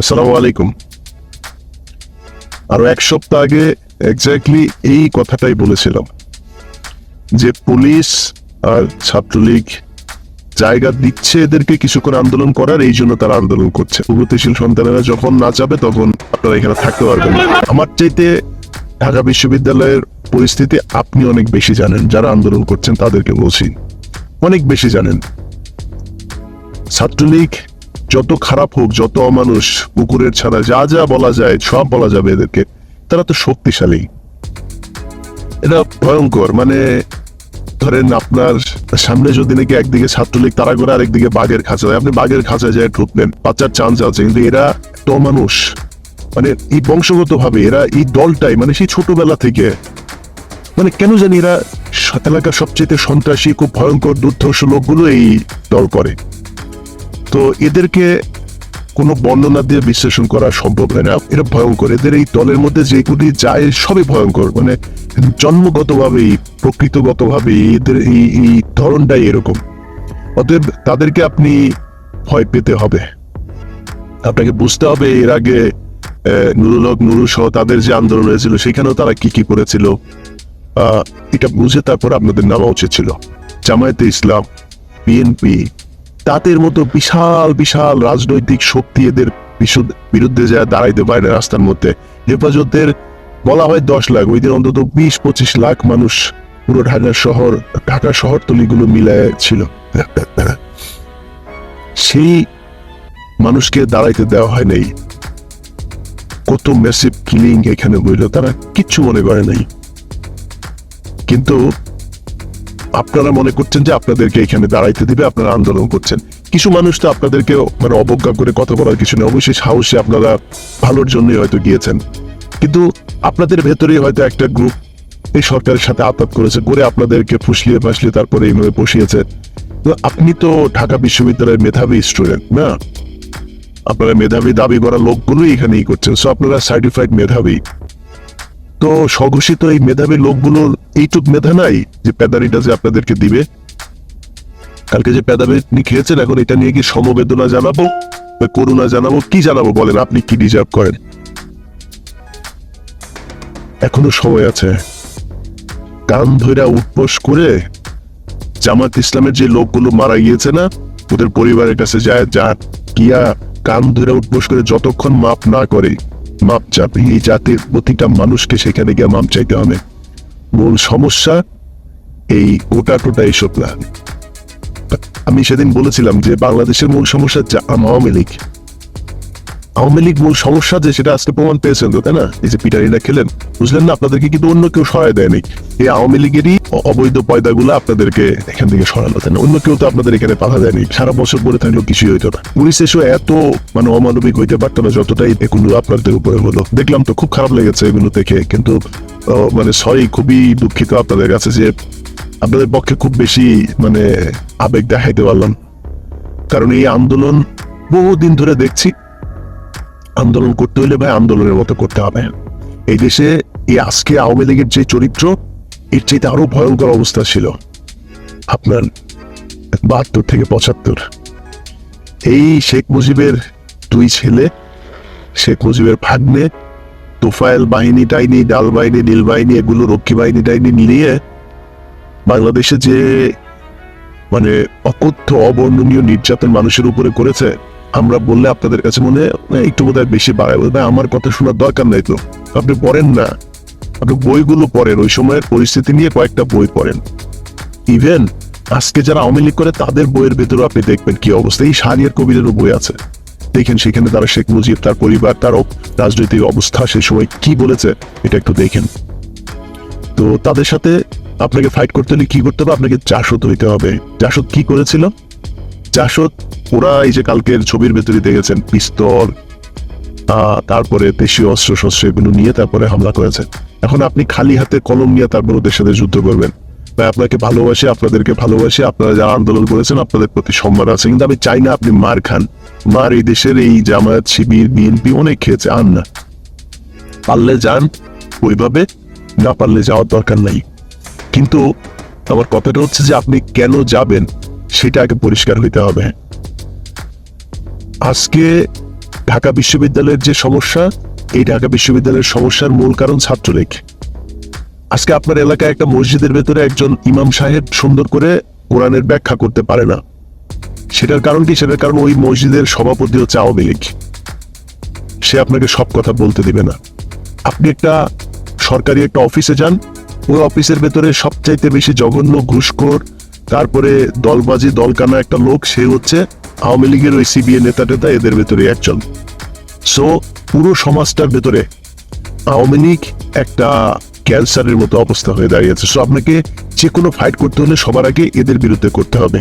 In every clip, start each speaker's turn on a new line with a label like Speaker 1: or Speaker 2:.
Speaker 1: আসসালামু আলাইকুম। আরো এক সপ্তাহ আগে এক্স্যাক্টলি এই কথাটাই বলেছিলাম যে পুলিশ আর ছাত্রলীগ জায়গা দিচ্ছে এদেরকে কিছুক্ষণ আন্দোলন করার, এই জন্য তারা আন্দোলন করছে। প্রগতিশীল সন্তানেরা যখন না যাবে তখন আপনারা এখানে থাকতে পারবেন না। আমার চাইতে ঢাকা বিশ্ববিদ্যালয়ের পরিস্থিতি আপনি অনেক বেশি জানেন। যারা আন্দোলন করছেন তাদেরকে বলছি, অনেক বেশি জানেন। ছাত্রলীগ যত খারাপ হোক, যত অমানুষ, পুকুরের ছাড়া যা যা বলা যায় সব বলা যাবে এদেরকে, তারা তো শক্তিশালী। এটা ভয়ঙ্কর। মানে ধরেন আপনার সামনে যদি নাকি একদিকে ছাত্রলীগ তারা করে, আরেকদিকে বাঘের খাঁচা, আপনি বাঘের খাঁচায় যায় ঢুকবেন, বাচ্চার চান্স আছে। কিন্তু এরা তো মানুষ, মানে এই বংশগত ভাবে এরা এই দলটাই, মানে সেই ছোটবেলা থেকে, মানে কেন জানি এরা এলাকার সবচেয়ে সন্ত্রাসী, খুব ভয়ঙ্কর দুর্ধর্ষ লোকগুলো এই দল করে। তো এদেরকে কোনো বর্ণনা দিয়ে বিশ্লেষণ করা সম্ভব হয় না। এরা ভয়ঙ্কর। এদের এই দলের মধ্যে যেগুলি যায় সবই ভয়ঙ্কর। মানে জন্মগতভাবেই, প্রকৃতগতভাবেই এদের এই ধরনটাই এরকম। অতএব তাদেরকে আপনি ভয় পেতে হবে। আপনাকে বুঝতে হবে এর আগে নুরুল হক, নুরুল সহ তাদের যে আন্দোলন হয়েছিল সেখানেও তারা কি কি করেছিল। এটা বুঝে তারপর আপনাদের নামা উচিত ছিল। জামায়াতে ইসলাম, বিএনপি, তাদের মতো বিশাল বিশাল রাজনৈতিক শক্তি এদের বিরুদ্ধে যা দাঁড়াইতে পারে না রাস্তার মধ্যে। হেফাজতের বলা হয় 10 লাখ, ওই দিন অন্তত 20-25 লাখ মানুষ পুরো ঢাকা শহরতলিগুলো মিলায় ছিল। সেই মানুষকে দাঁড়াইতে দেওয়া হয় নাই। কত ম্যাসিভ কিলিং এখানে বইল, তারা কিচ্ছু মনে করে নাই। কিন্তু আপনারা মনে করছেন যে আপনাদেরকে এখানে দাঁড়াইতে দিবে, আপনারা আন্দোলন করছেন। কিছু মানুষ তো আপনাদেরকে মানে অবজ্ঞা করে কথা বলার কিছু নেই। অবশ্যই সাহসে আপনারা ভালোর জন্যই হয়তো গিয়েছেন, কিন্তু আপনাদের ভেতরেই হয়তো একটা গ্রুপ এই সরকারের সাথে আঘাত করেছে, করে আপনাদেরকে ফুসলিয়ে ফাসলিয়ে তারপরে এইভাবে বসিয়েছে। তো আপনি তো ঢাকা বিশ্ববিদ্যালয়ের মেধাবী স্টুডেন্ট না? আপনারা মেধাবী দাবি করা লোকগুলোই এখানেই করছেন। সো আপনারা সার্টিফাইড মেধাবী। তো স্বঘোষিত এই মেধাবী লোকগুলোর এইটুক মেধা নাই যে পেদারিটা যে আপনাদেরকে দিবে। কালকে যে পেদারি খেয়েছেন, এখন এটা নিয়ে কি সমবেদনা জানাবো, করুণা জানাবো, কি জানাবো বলেন? আপনি কি ডিজার্ভ করেন? এখনো সময় আছে। কান ধইরা উঠবোস করে জামাত ইসলামের যে লোকগুলো মারা গিয়েছে না, ওদের পরিবারের কাছে যায়, যা গিয়া কান ধরে উঠবোস করে যতক্ষণ মাপ না করে, মাপ চাপে এই জাতির প্রতিটা মানুষকে সেখানে গিয়ে মাপ চাইতে হবে। মূল সমস্যা এই গোটা টোটা এইসব না। আমি সেদিন বলেছিলাম যে বাংলাদেশের মূল সমস্যা আওয়ামী লীগ। আওয়ামী লীগ মূল সমস্যা যে, সেটা আজকে প্রমাণ পেয়েছেন তো, তাই না? এই যে পিটারিটা খেলেন, বুঝলেন না? আপনাদেরকে কিন্তু অন্য কেউ সহায় দেয়নি। এই আওয়ামী লীগেরই অবৈধ পয়দাগুলো আপনাদেরকে এখান থেকে সরানো, তাই না? অন্য কেউ তো আপনাদের এখানে বাধা দেয়নি। সারা বছর পরে থাকলেও কিছুই হইতো না। পুলিশ এসে এত মানে অমানবিক হইতে পারতো না যতটাই এগুলো আপনাদের উপরে হলো। দেখলাম তো, খুব খারাপ লেগেছে এগুলো দেখে। কিন্তু মানে সরি, খুবই দুঃখিত আপনাদের কাছে যে আপনাদের পক্ষে খুব বেশি মানে আবেগ দেখাইতে পারলাম। কারণ এই আন্দোলন বহুদিন ধরে দেখছি। আন্দোলন করতে হইলে ভাই আন্দোলনের মতো করতে হবে। এই দেশে এই আজকে আওয়ামী লীগের যে চরিত্র, এর চাইতে আরো ভয়ঙ্কর অবস্থা ছিল আপনার 72 থেকে 75। এই শেখ মুজিবের 2 ছেলে, শেখ মুজিবের ভাগ্নে, তোফায়েল বাহিনী টাইনি, ডাল বাহিনী, নীল বাহিনী, এগুলো রক্ষী বাহিনী টাইনি নিয়ে বাংলাদেশে যে মানে অকথ্য অবর্ণনীয় নির্যাতন মানুষের উপরে করেছে, আমরা বললে আপনাদের কাছে মনে একটু বোধহয় বেশি বাড়ায়। ভাই আমার কথা শোনার দরকার নাই তো, আপনি পড়েন না, আপনি বইগুলো পড়েন, ওই সময়ের পরিস্থিতি নিয়ে কয়েকটা বই পড়েন। ইভেন আজকে যারা আওয়ামী লীগ করে তাদের বইয়ের ভেতরে আপনি দেখবেন কি অবস্থা। এই শাহরিয়ার কবিরেরও বই আছে, দেখেন সেখানে তারা শেখ মুজিব, তার পরিবার, তার রাজনৈতিক অবস্থা সে সময় কি বলেছে, এটা একটু দেখেন। তো তাদের সাথে আপনাকে ফাইট করতে হলে কি করতে হবে? আপনাকে জাসদ হইতে হবে। জাসদ কি করেছিল? জাসদ ওরা এই যে কালকের ছবির ভেতরে দেখেছেন, পিস্তল, তারপরে দেশীয় অস্ত্র শস্ত্র এগুলো নিয়ে তারপরে হামলা করেছে। এখন আপনি খালি হাতে কলম নিয়ে তারপর ওদের সাথে যুদ্ধ করবেন? ভাই আপনাকে ভালোবাসে, আপনাদেরকে ভালোবাসে, আপনারা যারা আন্দোলন করেছেন আপনাদের প্রতি সম্মান আছে, কিন্তু আমি চাই না আপনি মার খান। মার এই দেশের এই জামায়াত, শিবির, বিএনপি অনেক খেয়েছে। আন না, পারলে যান ওইভাবে, না পারলে যাওয়ার দরকার নাই। কিন্তু আমার কথাটা হচ্ছে যে আপনি কেন যাবেন সেটা আগে পরিষ্কার হইতে হবে। আজকে ঢাকা বিশ্ববিদ্যালয়ের যে সমস্যা, এই ঢাকা বিশ্ববিদ্যালয়ের সমস্যার মূল কারণ ছাত্রলীগ। আজকে আপনার এলাকায় একটা মসজিদের ভেতরে একজন ইমাম সাহেব সুন্দর করে কোরআনের ব্যাখ্যা করতে পারে না। সেটার কারণ কি? সেটার কারণ ওই মসজিদের সভাপতি হচ্ছে আওয়ামী লীগ। সে আপনাকে সব কথা বলতে দিবে না। আপনি একটা সরকারি একটা অফিসে যান, ওই অফিসের ভেতরে সবচাইতে বেশি জঘন্য ঘুষখোর, তারপরে দলবাজি দলকানা একটা লোক, সে হচ্ছে আওয়ামী লীগের ওই সিবিএ নেতা টেতা, এদের ভেতরে একজন। সো পুরো সমাজটার ভেতরে আওয়ামী লীগ একটা ক্যান্সারের মতো অবস্থা হয়ে দাঁড়িয়েছে। সো আপনাকে যে কোনো ফাইট করতে হলে সবার আগে এদের বিরুদ্ধে করতে হবে।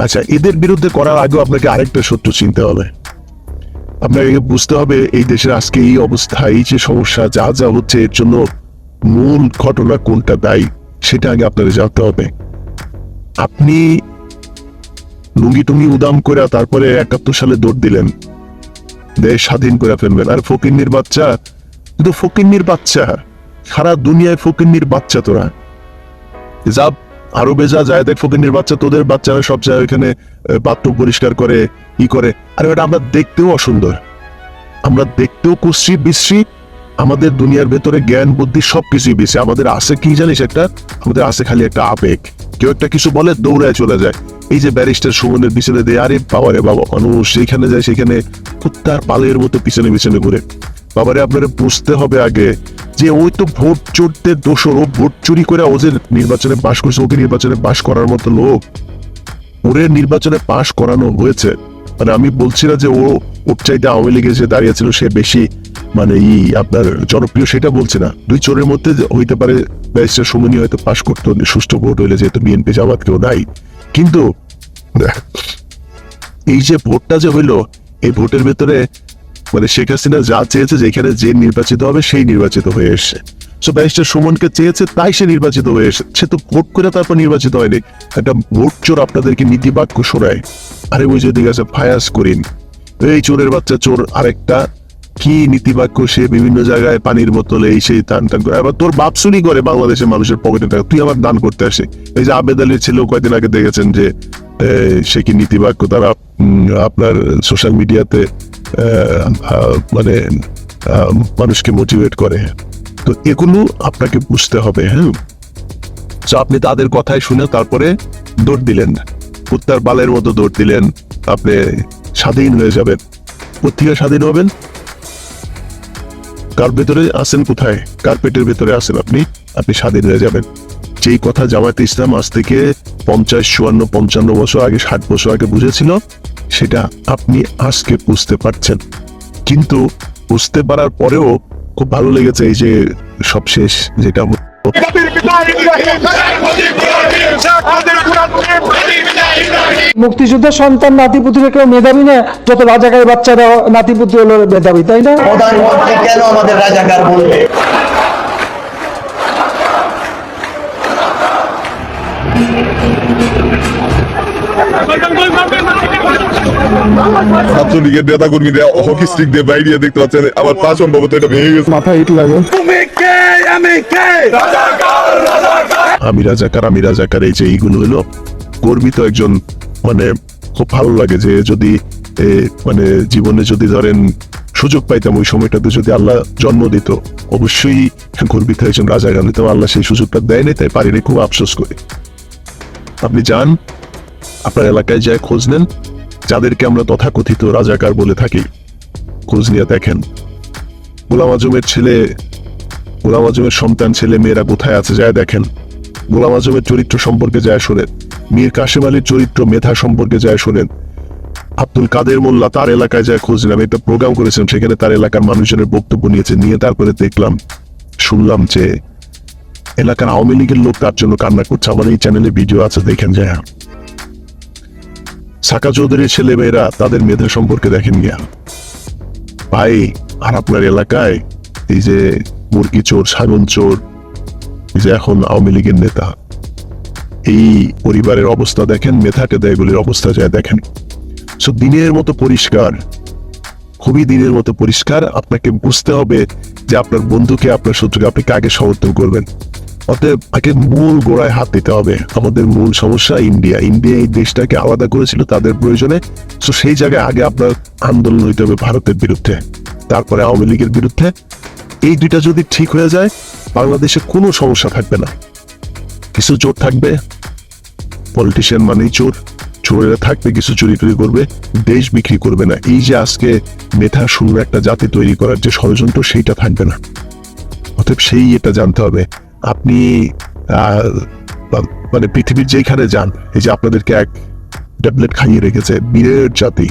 Speaker 1: আচ্ছা, এদের বিরুদ্ধে করার আগেও আপনাকে আরেকটা সত্য চিনতে হবে। আপনাকে বুঝতে হবে এই দেশের আজকে এই অবস্থা, এই যে সমস্যা যা যা হচ্ছে, এর জন্য মূল ঘটনা কোনটা দায়ী সেটা আগে আপনাকে জানতে হবে। আপনি লুঙ্গি টুঙ্গি উদাম করে তারপরে 71 সালে দৌড় দিলেন, দেশ স্বাধীন করে ফেলবেন। আর ফকিন্নির বাচ্চা, কিন্তু ফকিন্নির বাচ্চা, সারা দুনিয়ায় ফকিন্নির বাচ্চা তোরা। যা আরবে যা যায় দেখ, ফকিন্নির বাচ্চা, তোদের বাচ্চারা সব যায় ওইখানে বাথরুম পরিষ্কার করে, ই করে। আর ওটা আমরা দেখতেও অসুন্দর, আমরা দেখতেও কুশ্রী বিশ্রী, আমাদের দুনিয়ার ভেতরে জ্ঞান বুদ্ধি সবকিছুই বেশি। আমাদের আছে কি জানিস, আমাদের আছে খালি একটা আবেগ। কেউ একটা কিছু বলে দৌড়ায় চলে যায়। এই যে ব্যারিস্টার সুমনের পিছনে দেয়, আরে বাবারে বাবা, মানুষ সেখানে যায়, সেখানে কুত্তার পালের মতো পিছনে পিছনে ঘুরে। বাবারে, আপনারা বুঝতে হবে আগে যে ওই তো ভোট চোরদের দোষর, ও ভোট চুরি করে ও যে নির্বাচনে পাশ করছে, ওকে নির্বাচনে পাশ করার মতো লোক, ওরে নির্বাচনে পাশ করানো হয়েছে। মানে আমি বলছি না যে ওর চাইতে আওয়ামী লীগে যে দাঁড়িয়েছিল সে বেশি মানে আপনার জনপ্রিয়, সেটা বলছি না। দুই চোরের মধ্যে হইতে পারে ব্যারিস্টার সুমনি হয়তো পাশ করতো সুষ্ঠু ভোট হইলে, যেহেতু বিএনপি জামাত কেউ নাই। কিন্তু এই যে ভোটটা যে হইলো, এই ভোটের ভেতরে মানে শেখ হাসিনা যা চেয়েছে, যেখানে যে নির্বাচিত হবে সেই নির্বাচিত হয়ে এসছে। সো ব্যারিস্টার সুমনকে চেয়েছে তাই সে নির্বাচিত হয়ে এসেছে। সে তো ভোট করে তারপর নির্বাচিত হয়নি। একটা ভোট চোর আপনাদেরকে নীতি বাক্য শোনায়, আরে ওই যে দিকে আছে ফায়াজ করিম, এই চোরের বাচ্চা চোর, আরেকটা কি নীতি বাক্য, সে বিভিন্ন জায়গায় পানির বোতলে এই সেই টান টান করে। আবার তোর বাপ চুরি করে বাংলাদেশের মানুষের পকেটে টাকা, তুই আবার দান করতে আসে। এই যে আবেদ আলীর ছেলেও কয়েকদিন আগে দেখেছেন যে সে কি নীতি বাক্য তারা আপনার সোশ্যাল মিডিয়াতে মানে মানুষকে মোটিভেট করে। তো এগুলো আপনাকে বুঝতে হবে। হ্যাঁ, তো আপনি তাদের কথাই শুনে তারপরে দৌড় দিলেন, কুত্তার বালের মতো দৌড় দিলেন, আপনি স্বাধীন হয়ে যাবেন। কোথেকে স্বাধীন হবেন? কার ভেতরে আছেন? কোথায়? কার্পেটের ভেতরে আছেন আপনি, আপনি স্বাধীন হয়ে যাবেন। যেই কথা জামায়াতে ইসলাম আজ থেকে 50, 54, 55 বছর আগে, 60 বছর আগে বুঝেছিল, সেটা আপনি আজকে বুঝতে পারছেন। কিন্তু বুঝতে পারার পরেও খুব ভালো লেগেছে এই যে সব শেষ যেটা
Speaker 2: মুক্তিযুদ্ধের সন্তান নাতিপুতিরা কেউ মেধাবী না, যত রাজাকার বাচ্চারা নাতিপুতি হলো মেধাবী, তাই না?
Speaker 3: প্রধানমন্ত্রী কেন আমাদের রাজাকার বলবে?
Speaker 4: ছাত্রলীগের নেতা কর্মীরা হকি স্টিক দিয়ে বাইরে দেখতে পাচ্ছেন, আমার পা সম্ভবত এটা ভেঙে গেছে।
Speaker 2: মাথায় ইট লাগে।
Speaker 1: আমি রাজাকার, এই যে এইগুলো হলো গর্বিত একজন, মানে খুব ভালো লাগে যে যদি মানে জীবনে যদি ধরেন সুযোগ পাইতাম ওই সময়টাতে, যদি আল্লাহ জন্ম দিত, অবশ্যই গর্বিত একজন রাজাকার হইতাম। আল্লাহ সেই সুযোগটা দেয়নি, তাই পারিনি, খুব আফসোস করি। আপনি যান, আপনার এলাকায় যায় খোঁজ নেন, যাদেরকে আমরা তথাকথিত রাজাকার বলে থাকি, খোঁজ নিয়ে দেখেন গোলাম আজমের ছেলে, গোলাম আজমের সন্তান ছেলে মেয়েরা কোথায় আছে যায় দেখেন। গোলাম আজমের চরিত্র সম্পর্কে যায় শোনেন, মীর কাসেম আলীর চরিত্র মেধা সম্পর্কে যায় শোনেন, আব্দুল কাদের মোল্লা তার এলাকায় যায় খোঁজ নিলাম। একটা প্রোগ্রাম করেছিলাম, সেখানে তার এলাকার মানুষজনের বক্তব্য নিয়েছে, নিয়ে তারপরে দেখলাম, শুনলাম যে এলাকার আওয়ামী লীগের লোক তার জন্য কান্না করছে। আমার এই চ্যানেলে ভিডিও আছে, দেখেন যায়। সাকা চৌধুরীর ছেলে মেয়েরা তাদের মেধা সম্পর্কে দেখেন গিয়া ভাই। আর আপনার এলাকায় এই যে মুরগি চোর, ছাগল চোর, এই যে এখন আওয়ামী লীগের নেতা, এই পরিবারের অবস্থা দেখেন, মেধাকে দেয়গুলির অবস্থা যায় দেখেন। সো দিনের মতো পরিষ্কার, খুবই দিনের মতো পরিষ্কার। আপনাকে বুঝতে হবে যে আপনার বন্ধুকে, আপনার শত্রুকে আপনি কাকে সমর্থন করবেন। অতএব আগে মূল গোড়ায় হাত দিতে হবে। আমাদের মূল সমস্যা ইন্ডিয়া এই দেশটাকে আলাদা করেছিল তাদের প্রয়োজনে। তো সেই জায়গায় আগে আপনার আন্দোলন হইতে হবে ভারতের বিরুদ্ধে, তারপরে আওয়ামী লীগের বিরুদ্ধে। এই দুইটা যদি ঠিক হয়ে যায় বাংলাদেশে কোনো সমস্যা থাকবে না। কিছু চোর থাকবে, পলিটিশিয়ান মানেই চোর, চোরেরা থাকবে, কিছু চুরি টুরি করবে, দেশ বিক্রি করবে না। এই যে আজকে মেধা শূন্য একটা জাতি তৈরি করার যে ষড়যন্ত্র, সেইটা থাকবে না। অতএব সেই এটা জানতে হবে। আপনি মানে পৃথিবীর যেখানে যান, এই যে আপনাদেরকে এক ট্যাবলেট খাইয়ে রেখেছে, বীরের জাতি,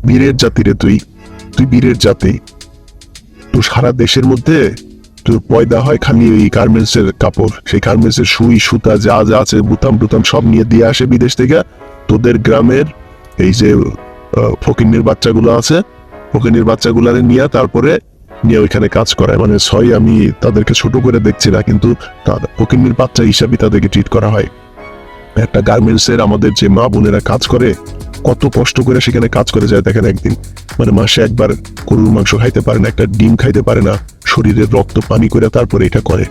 Speaker 1: বীরের জাতি রে তুই বীরের জাতি। তো সারা দেশের মধ্যে তোর পয়দা হয় খালি ওই গার্মেন্টস এর কাপড়, সেই গার্মেন্টস এর সুই সুতা যা যা আছে বুতাম টুতাম সব নিয়ে দিয়ে আসে বিদেশ থেকে। তোদের গ্রামের এই যে ফকিন্নির বাচ্চাগুলো আছে, ফকিন্নির বাচ্চাগুলারে নিয়ে তারপরে নিয়ে ওইখানে কাজ করায়। মানে সরি, আমি তাদেরকে ছোট করে দেখছি না, কিন্তু ফকিন্নির বাচ্চা হিসাবে তাদেরকে ট্রিট করা হয়। একটা গার্মেন্টস এর আমাদের যে মা বোনেরা কাজ করে, কত কষ্ট করে সেখানে কাজ করে যায় দেখেন। একদিন মানে মাসে একবার গরুর মাংস খাইতে পারে না, একটা ডিম খাইতে পারে না, শরীরের রক্ত পানি করে তারপরে এটা করে।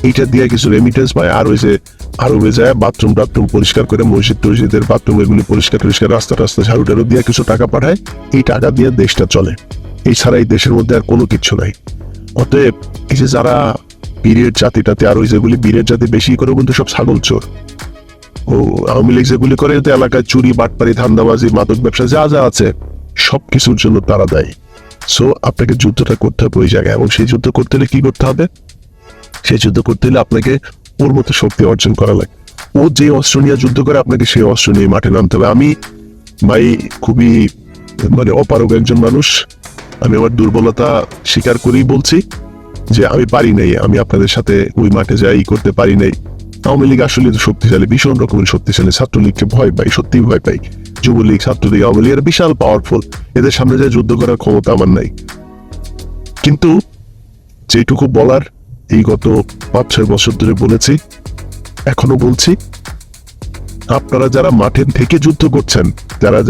Speaker 1: এইটা দিয়ে কিছু রেমিটেন্স পায়। আর ওই যে আরবে যায় বাথরুম টাথরুম পরিষ্কার করে, মসজিদ টসজিদের বাথরুম এগুলি পরিষ্কার টরিষ্কার, রাস্তা রাস্তা ঝাড়ু টাড়ু দিয়ে কিছু টাকা পাঠায়। এই টাকা দিয়ে দেশটা চলে। এছাড়া এই দেশের মধ্যে আর কোনো কিচ্ছু নাই। অতএব এই যে যারা বীরের জাতিটাতে, আর ওই যেগুলি বীরের জাতি বেশি করে কিন্তু সব ছাগল চোর। ও আওয়ামী লীগ যেগুলি করে এলাকায় চুরি বাটপারি ধান্দাবাজি মাদক ব্যবসা যা যা আছে সবকিছুর জন্য তারা দেয়। সো আপনাকে যুদ্ধটা করতে হবে ওই জায়গায়, এবং সেই যুদ্ধ করতে হলে কি করতে হবে? সেই যুদ্ধ করতে হলে আপনাকে ওর মতো শক্তি অর্জন করা লাগে। ও যে অস্ত্র নিয়ে যুদ্ধ করে আপনাকে সেই অস্ত্র নিয়ে মাঠে নামতে হবে। আমি ভাই খুবই মানে অপারগ একজন মানুষ, আমি আমার দুর্বলতা স্বীকার করেই বলছি যে আমি পারি নাই, আমি আপনাদের সাথে ওই মাঠে যাই করতে পারি নাই। আওয়ামী লীগ আসলে তো শক্তিশালী, ভীষণ রকমের শক্তিশালী। ছাত্রলীগকে ভয় পাই, সত্যি ভয় পাই। যুবলীগ, ছাত্রলীগ, আওয়ামী লীগ এরা বিশাল পাওয়ারফুল। এদের সামনে যে যুদ্ধ করার ক্ষমতা আমার নাই। কিন্তু যেটুকু বলার এই গত 5-6 বছর ধরে বলেছি, এখনো বলছি, আপনারা যারা মাঠে থেকে যুদ্ধ করছেন,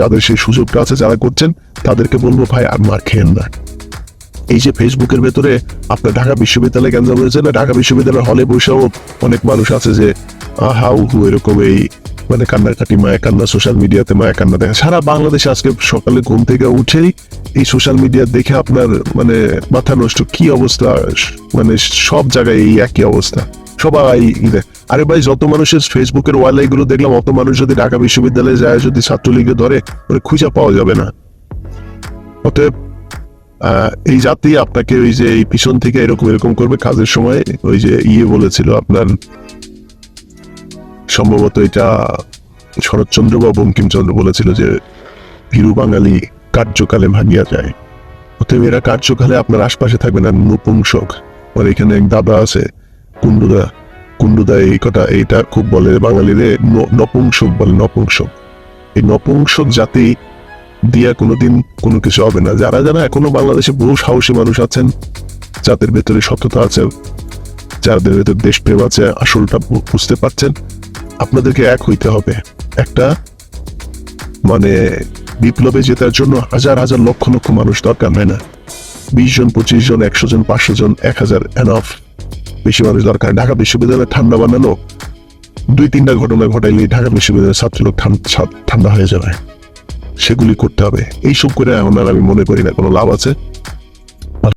Speaker 1: যাদের সেই সুযোগটা আছে, যারা করছেন, তাদেরকে বলবো ভাই আর মার খেয়েন না। এই যে ফেসবুকের ভেতরে আপনার ঢাকা বিশ্ববিদ্যালয়ে গ্যাঞ্জাম হয়েছে না, ঢাকা বিশ্ববিদ্যালয়ের হলে বসেও অনেক মানুষ আছে যে আহা উহু এরকম এই মানে কান্নাকাটি, মায়া কান্না, সোশ্যাল মিডিয়াতে মায়া কান্না দেখা। সারা বাংলাদেশে আজকে সকালে ঘুম থেকে উঠেই এই সোশ্যাল মিডিয়া দেখে আপনার মানে মাথা নষ্ট। কি অবস্থা, মানে সব জায়গায় এই একই অবস্থা, সবাই। আরে ভাই, যত মানুষের ফেসবুকের ওয়ালে এগুলো দেখলাম, অত মানুষ যদি ঢাকা বিশ্ববিদ্যালয়ে যায়, যদি ছাত্রলীগে ধরে, মানে খুঁজে পাওয়া যাবে না। অতএব এই জাতি আপনাকে ওই যে এই পিছন থেকে এরকম করবে কাজের সময়। ওই যে বলেছিল আপনার, সম্ভবত এটা শরৎচন্দ্র বা বঙ্কিমচন্দ্র বলেছিল যে ভীরু বাঙালি কার্যকালে ভাঙিয়া যায়। অতএব এরা কার্যকালে আপনার আশপাশে থাকবে না, নপুংসক। আর এখানে এক দাদা আছে কুন্ডুদা এই কথা এইটা খুব বলে বাঙালিরে, নপুংসক বলে, নপুংসক। এই নপুংসক জাতি দিয়া কোনোদিন কোনো কিছু হবে না। যারা যারা এখনো বাংলাদেশে বহু সাহসী মানুষ আছেন, যাদের ভেতরে সততা আছে, যাদের ভেতরে দেশপ্রেম আছে, আসলটা বুঝতে পারছেন, আপনাদেরকে এক হইতে হবে। একটা মানে বিপ্লবে জেতার জন্য হাজার হাজার লক্ষ লক্ষ মানুষ দরকার হয় না। 20 জন, 25 জন, 100 জন, 500 জন, 1000 এনাফ। বেশি মানুষ দরকার। ঢাকা বিশ্ববিদ্যালয়ে ঠান্ডা বানানো 2-3টা ঘটনা ঘটাইলে ঢাকা বিশ্ববিদ্যালয়ের ছাত্রলোক ঠান্ডা হয়ে যাবে। সেগুলি করতে হবে। এইসব করে এখন আর আমি মনে করি না কোনো লাভ আছে।